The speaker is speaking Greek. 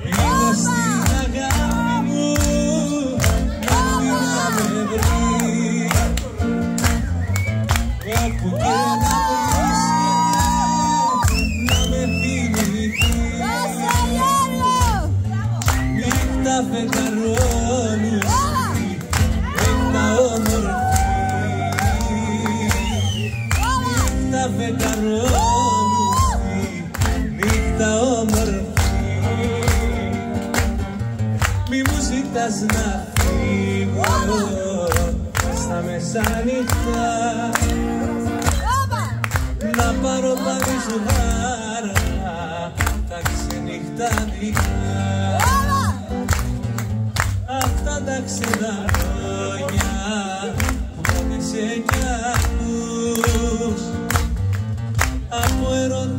Πήγα στην αγάπη μου να μην με βρει, όπου και να βρίσκεται να με θυμηθεί. Νύχτα φεγγαρόλουστη, νύχτα όμορφη, νύχτα φεγγαρόλουστη, νύχτα όμορφη. Μη μου ζητάς να φύγω στα μεσάνυχτα, να πάρω πάλι σοβαρά τα ξενυχτάδικα, αυτά τα ξένα λόγια που πάνε σε κι ακούς από ερωτά.